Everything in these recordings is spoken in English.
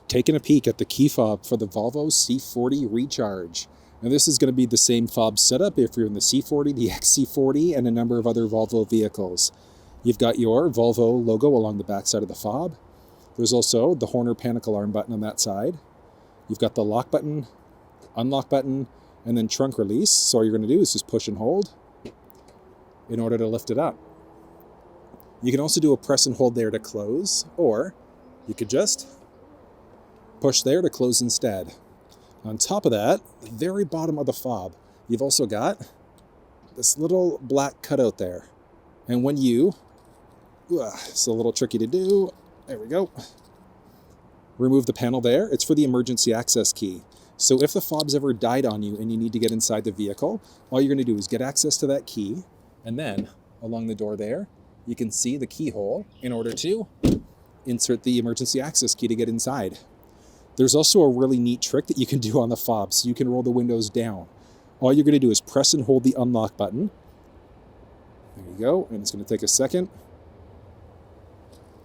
taking a peek at the key fob for the Volvo C40 Recharge. Now this is going to be the same fob setup if you're in the C40, the XC40, and a number of other Volvo vehicles. You've got your Volvo logo along the back side of the fob. There's also the Horner panic alarm button on that side. You've got the lock button, unlock button, and then trunk release. So all you're going to do is just push and hold in order to lift it up. You can also do a press and hold there to close, or you could just push there to close instead. On top of that, the very bottom of the fob, you've also got this little black cutout there. And when you, it's a little tricky to do, there we go, remove the panel there, it's for the emergency access key. So if the fob's ever died on you and you need to get inside the vehicle, all you're going to do is get access to that key, and then along the door there, you can see the keyhole in order to insert the emergency access key to get inside. There's also a really neat trick that you can do on the fob, so you can roll the windows down. All you're going to do is press and hold the unlock button. There you go, and it's going to take a second.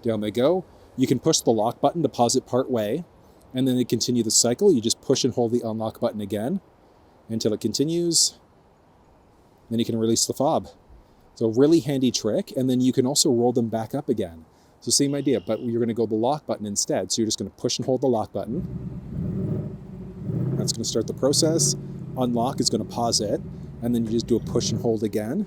Down they go. You can push the lock button to pause it part way, and then to continue the cycle, you just push and hold the unlock button again until it continues. Then you can release the fob. So really handy trick, and then you can also roll them back up again. So same idea, but you're going to go the lock button instead. So you're just going to push and hold the lock button. That's going to start the process. Unlock is going to pause it, and then you just do a push and hold again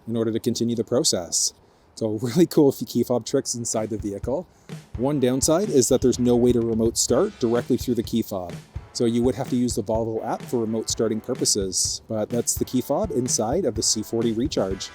in order to continue the process. So really cool key fob tricks inside the vehicle. One downside is that there's no way to remote start directly through the key fob. So you would have to use the Volvo app for remote starting purposes, but that's the key fob inside of the C40 Recharge.